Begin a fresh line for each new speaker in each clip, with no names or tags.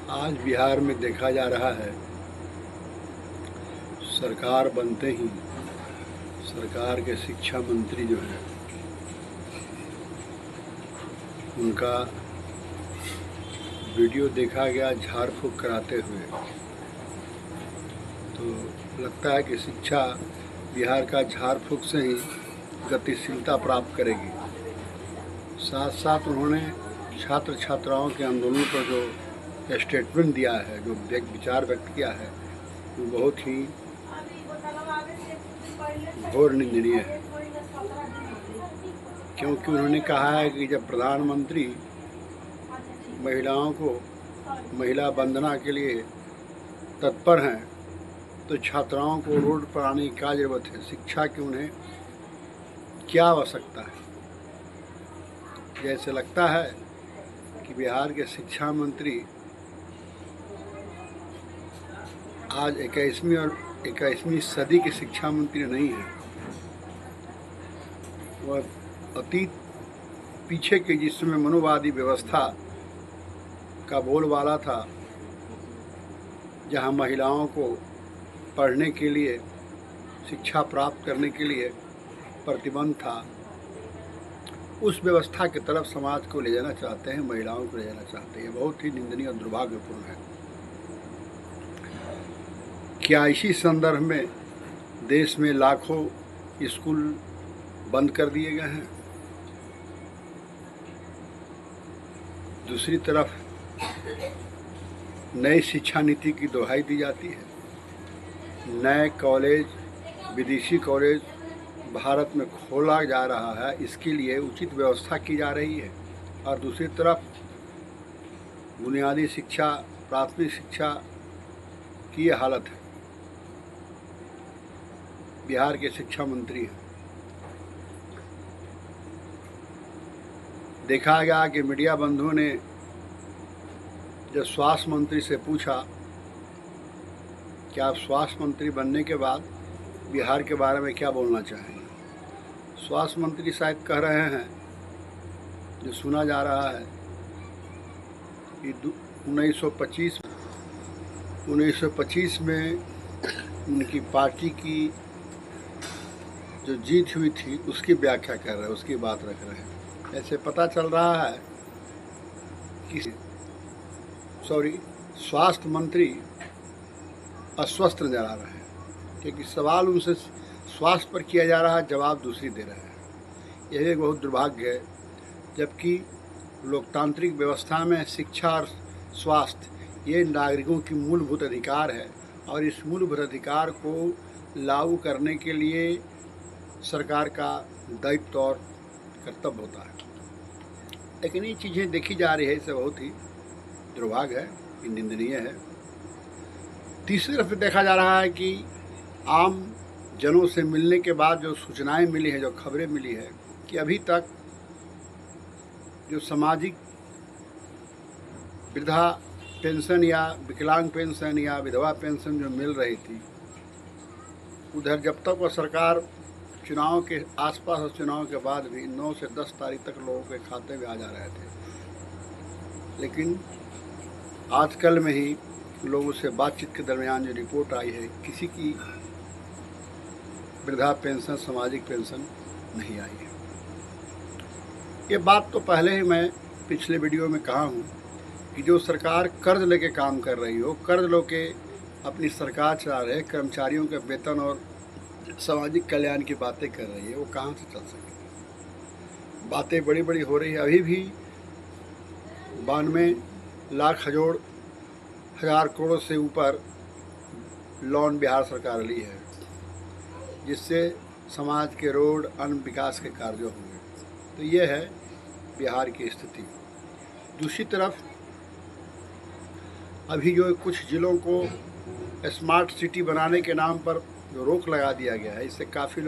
आज बिहार में देखा जा रहा है, सरकार बनते ही सरकार के शिक्षा मंत्री जो हैं उनका वीडियो देखा गया झाड़ फूँक कराते हुए। तो लगता है कि शिक्षा बिहार का झाड़ फूँक से ही गतिशीलता प्राप्त करेगी। साथ साथ उन्होंने छात्र छात्राओं के आंदोलन पर जो स्टेटमेंट दिया है, जो विचार व्यक्त किया है, वो बहुत ही घोर निंदनीय है। क्योंकि उन्होंने कहा है कि जब प्रधानमंत्री महिलाओं को महिला वंदना के लिए तत्पर हैं तो छात्राओं को रोड पर आने की क्या ज़रूरत है? शिक्षा की उन्हें क्या आवश्यकता है? जैसे लगता है कि बिहार के शिक्षा मंत्री आज 21वीं सदी के शिक्षा मंत्री नहीं है। वह अतीत पीछे के जिसमें मनोवादी व्यवस्था का बोलबाला था, जहां महिलाओं को पढ़ने के लिए, शिक्षा प्राप्त करने के लिए प्रतिबंध था, उस व्यवस्था की तरफ समाज को ले जाना चाहते हैं, महिलाओं को ले जाना चाहते हैं। बहुत ही निंदनीय और दुर्भाग्यपूर्ण है। क्या इसी संदर्भ में देश में लाखों स्कूल बंद कर दिए गए हैं? दूसरी तरफ नई शिक्षा नीति की दोहाई दी जाती है। नए कॉलेज, विदेशी कॉलेज भारत में खोला जा रहा है, इसके लिए उचित व्यवस्था की जा रही है। और दूसरी तरफ बुनियादी शिक्षा, प्राथमिक शिक्षा की ये हालत है। बिहार के शिक्षा मंत्री हैं। देखा गया कि मीडिया बंधुओं ने जब स्वास्थ्य मंत्री से पूछा कि आप स्वास्थ्य मंत्री बनने के बाद बिहार के बारे में क्या बोलना चाहेंगे, स्वास्थ्य मंत्री शायद कह रहे हैं, जो सुना जा रहा है कि 1925 में उनकी पार्टी की जो जीत हुई थी उसकी व्याख्या कर रहे हैं, उसकी बात रख रहे हैं। ऐसे पता चल रहा है कि स्वास्थ्य मंत्री अस्वस्थ नजर आ रहे हैं, क्योंकि सवाल उनसे स्वास्थ्य पर किया जा रहा है, जवाब दूसरी दे रहे हैं। यह एक बहुत दुर्भाग्य है, जबकि लोकतांत्रिक व्यवस्था में शिक्षा और स्वास्थ्य ये नागरिकों की मूलभूत अधिकार है, और इस मूलभूत अधिकार को लागू करने के लिए सरकार का दायित्व और कर्तव्य होता है। लेकिन ये चीज़ें देखी जा रही है, इससे बहुत ही दुर्भाग्य है, निंदनीय है। तीसरी तरफ देखा जा रहा है कि आम जनों से मिलने के बाद जो सूचनाएं मिली हैं, जो खबरें मिली है, कि अभी तक जो सामाजिक वृद्धा पेंशन या विकलांग पेंशन या विधवा पेंशन जो मिल रही थी, उधर जब तक वह सरकार चुनाव के आसपास और चुनाव के बाद भी 9 से 10 तारीख तक लोगों के खाते में आ जा रहे थे। लेकिन आजकल में ही लोगों से बातचीत के दरमियान जो रिपोर्ट आई है, किसी की वृद्धा पेंशन, सामाजिक पेंशन नहीं आई है। ये बात तो पहले ही मैं पिछले वीडियो में कहा हूँ कि जो सरकार कर्ज लेके काम कर रही हो, कर्ज लेके अपनी सरकार चला रहे, कर्मचारियों के वेतन और सामाजिक कल्याण की बातें कर रही है, वो कहाँ से चल सके? बातें बड़ी बड़ी हो रही है। अभी भी 92 लाख हजार करोड़ से ऊपर लोन बिहार सरकार ली है, जिससे समाज के रोड, अन्य विकास के कार्य होंगे। तो ये है बिहार की स्थिति। दूसरी तरफ अभी जो कुछ जिलों को स्मार्ट सिटी बनाने के नाम पर जो रोक लगा दिया गया है, इससे काफ़ी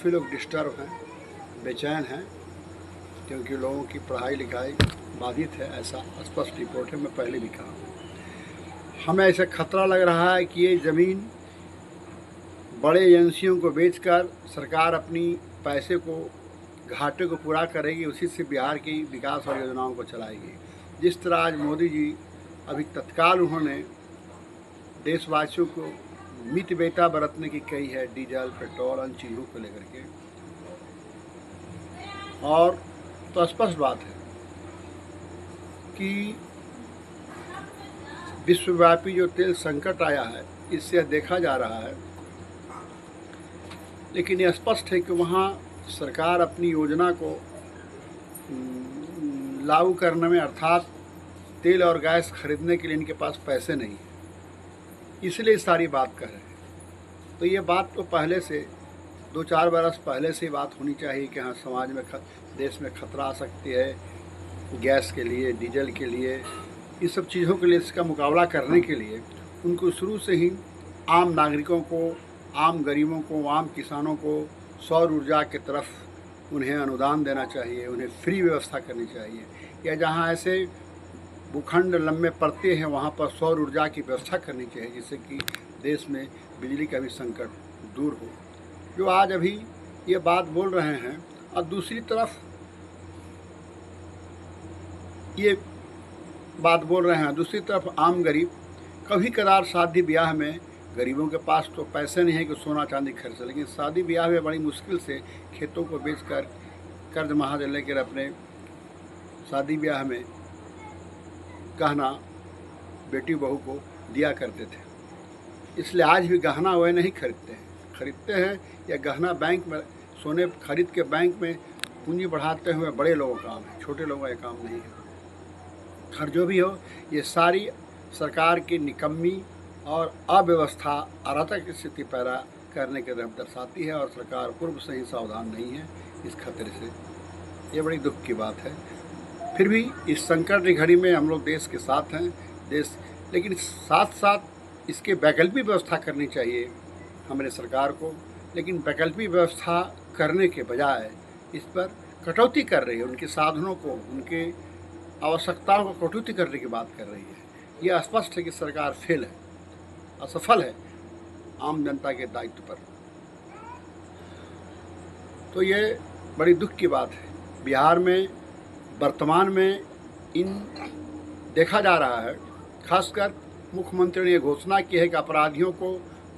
लोग डिस्टर्ब हैं, बेचैन हैं, क्योंकि लोगों की पढ़ाई लिखाई बाधित है। ऐसा स्पष्ट रिपोर्ट है, मैं पहले भी कहा। हमें ऐसा खतरा लग रहा है कि ये ज़मीन बड़े एजेंसियों को बेचकर सरकार अपनी पैसे को, घाटे को पूरा करेगी, उसी से बिहार की विकास और योजनाओं को चलाएगी। जिस तरह आज मोदी जी अभी तत्काल उन्होंने देशवासियों को मितव्ययिता बरतने की कही है, डीजल पेट्रोल अन्य चीज़ों को लेकर के, और तो स्पष्ट बात है कि विश्वव्यापी जो तेल संकट आया है इससे देखा जा रहा है, लेकिन यह स्पष्ट है कि वहाँ सरकार अपनी योजना को लागू करने में, अर्थात तेल और गैस खरीदने के लिए इनके पास पैसे नहीं है, इसलिए सारी बात कर रहे हैं। तो ये बात तो पहले से 2-4 बरस पहले से बात होनी चाहिए कि हाँ समाज में देश में खतरा आ सकती है गैस के लिए, डीजल के लिए, इस सब चीज़ों के लिए इसका मुकाबला करने के लिए उनको शुरू से ही आम नागरिकों को, आम गरीबों को, आम किसानों को सौर ऊर्जा की तरफ उन्हें अनुदान देना चाहिए, उन्हें फ्री व्यवस्था करनी चाहिए, या जहाँ ऐसे भूखंड लंबे पड़ते हैं वहाँ पर सौर ऊर्जा की व्यवस्था करनी चाहिए, जिससे कि देश में बिजली का भी संकट दूर हो, जो आज अभी ये बात बोल रहे हैं। और दूसरी तरफ ये बात बोल रहे हैं, दूसरी तरफ आम गरीब कभी कदार शादी ब्याह में, गरीबों के पास तो पैसे नहीं है कि सोना चांदी खरीद सके, लेकिन शादी ब्याह में बड़ी मुश्किल से खेतों को बेचकर कर्ज महाजन लेकर अपने शादी ब्याह में गहना बेटी बहू को दिया करते थे। इसलिए आज भी गहना वे नहीं खरीदते हैं या गहना बैंक में सोने खरीद के बैंक में पूंजी बढ़ाते हुए बड़े लोगों का काम है, छोटे लोगों का काम नहीं है। खैर जो भी हो, ये सारी सरकार की निकम्मी और अव्यवस्था अराजक स्थिति पैदा करने के तरफ दर्शाती है, और सरकार पूर्व से ही सावधान नहीं है इस खतरे से। ये बड़ी दुख की बात है। फिर भी इस संकट की घड़ी में हम लोग देश के साथ हैं, लेकिन साथ साथ इसके वैकल्पिक व्यवस्था करनी चाहिए हमारे सरकार को, लेकिन वैकल्पिक व्यवस्था करने के बजाय इस पर कटौती कर रही है, उनके साधनों को, उनके आवश्यकताओं को कटौती करने की बात कर रही है। यह स्पष्ट है कि सरकार फेल है, असफल है आम जनता के दायित्व पर। तो ये बड़ी दुख की बात है। बिहार में वर्तमान में इन देखा जा रहा है, खासकर मुख्यमंत्री ने घोषणा की है कि अपराधियों को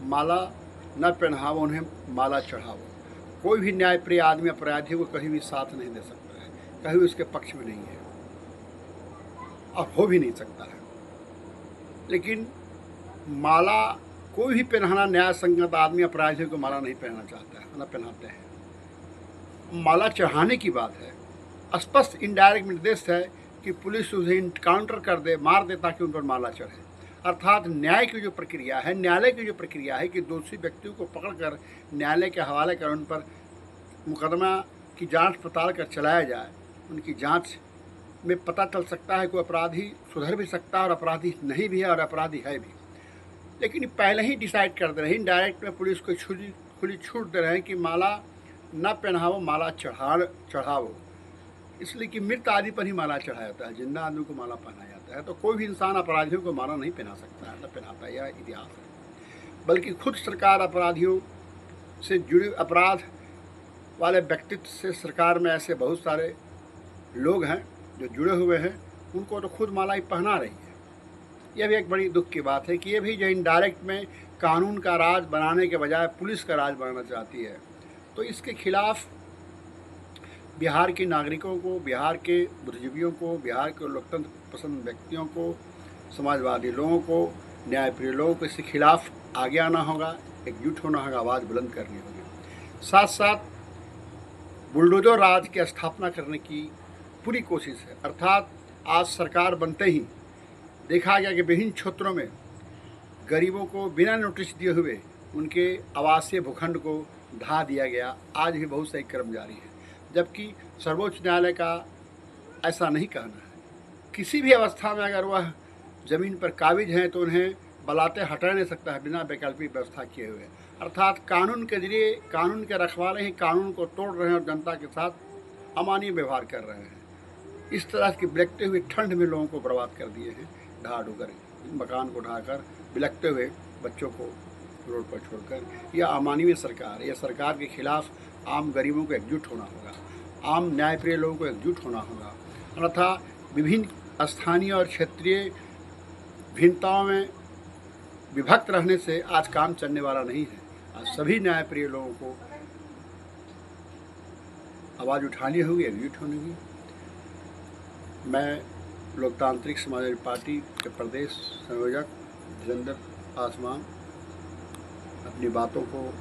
माला न पहनाओ, उन्हें माला चढ़ाओ। कोई भी न्यायप्रिय आदमी अपराधियों को कहीं भी साथ नहीं दे सकता है, कहीं भी उसके पक्ष में नहीं है और हो भी नहीं सकता है। लेकिन माला कोई भी पहनाना, न्याय संगत आदमी अपराधियों को माला नहीं पहनना चाहता है, न पहनाते हैं। माला चढ़ाने की बात है, स्पष्ट इनडायरेक्ट निर्देश है कि पुलिस उसे इनकाउंटर कर दे, मार दे, ताकि उन पर माला चढ़े। अर्थात न्याय की जो प्रक्रिया है, न्यायालय की जो प्रक्रिया है कि दोषी व्यक्तियों को पकड़कर न्यायालय के हवाले कर उन पर मुकदमा की जांच पड़ताल कर चलाया जाए, उनकी जांच में पता चल सकता है कि अपराधी सुधर भी सकता है और अपराधी नहीं भी है और अपराधी है भी। लेकिन पहले ही डिसाइड कर दे रहे हैं, इनडायरेक्ट में पुलिस को खुली छूट दे रहे हैं कि माला न पहनाओ, माला चढ़ाओ। इसलिए कि मृत आदमी पर ही माला चढ़ाया जाता है, जिंदा आदमी को माला पहनाया जाता है। तो कोई भी इंसान अपराधियों को माला नहीं पहना सकता है, न पहनाता है, यह इतिहास है। बल्कि खुद सरकार अपराधियों से जुड़े, अपराध वाले व्यक्तित्व से सरकार में ऐसे बहुत सारे लोग हैं जो जुड़े हुए हैं, उनको तो खुद माला ही पहना रही है। यह भी एक बड़ी दुख की बात है कि ये भी जो इनडायरेक्ट में कानून का राज बनाने के बजाय पुलिस का राज बनाना चाहती है। तो इसके खिलाफ बिहार के नागरिकों को, बिहार के बुद्धिजीवियों को, बिहार के लोकतंत्र पसंद व्यक्तियों को, समाजवादी लोगों को, न्यायप्रिय लोगों को इसके खिलाफ आगे आना होगा, एकजुट होना होगा, आवाज़ बुलंद करनी होगी। साथ साथ बुलडोजर राज की स्थापना करने की पूरी कोशिश है। अर्थात आज सरकार बनते ही देखा गया कि विभिन्न क्षेत्रों में गरीबों को बिना नोटिस दिए हुए उनके आवासीय भूखंड को ढा दिया गया। आज भी बहुत सही क्रम जारी है, जबकि सर्वोच्च न्यायालय का ऐसा नहीं कहना है। किसी भी अवस्था में अगर वह ज़मीन पर काबिज हैं तो उन्हें बलाते हटा नहीं सकता है बिना वैकल्पिक व्यवस्था किए हुए। अर्थात कानून के जरिए कानून के रखवाले ही कानून को तोड़ रहे हैं और जनता के साथ अमानवीय व्यवहार कर रहे हैं। इस तरह की बिलखते हुए ठंड में लोगों को बर्बाद कर दिए हैं, ढा ढूकर मकान को ढाकर बिलखते हुए बच्चों को रोड पर छोड़कर। यह अमानवीय सरकार है। यह सरकार के खिलाफ आम गरीबों को एकजुट होना होगा, आम न्यायप्रिय लोगों को एकजुट होना होगा, अन्यथा विभिन्न स्थानीय और क्षेत्रीय भिन्नताओं में विभक्त रहने से आज काम चलने वाला नहीं है। आज सभी न्यायप्रिय लोगों को आवाज़ उठानी होगी, एकजुट होनी होगी। मैं लोकतांत्रिक समाजवादी पार्टी के प्रदेश संयोजक धीरेन्द्र पासवान अपनी बातों को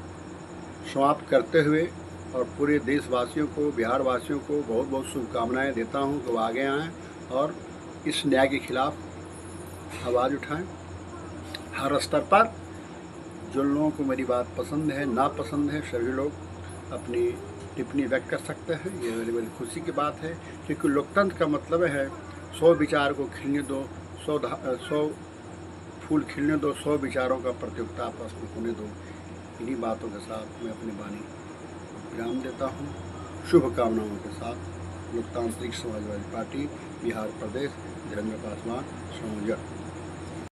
समाप्त करते हुए और पूरे देशवासियों को, बिहार वासियों को बहुत बहुत शुभकामनाएं देता हूं कि वो आगे आएँ और इस न्याय के खिलाफ आवाज़ उठाएं। हर स्तर पर जिन लोगों को मेरी बात पसंद है, नापसंद है, सभी लोग अपनी टिप्पणी व्यक्त कर सकते हैं। ये मेरी बड़ी खुशी की बात है, क्योंकि लोकतंत्र का मतलब है 100 विचार को खिलने दो, 100 फूल खिलने दो, 100 विचारों का प्रतियोगिता आपस में होने दो। इन्हीं बातों के साथ मैं अपनी वाणी विराम देता हूँ। शुभकामनाओं के साथ लोकतांत्रिक समाजवादी पार्टी बिहार प्रदेश धीरेन्द्र पासवान संयोजक।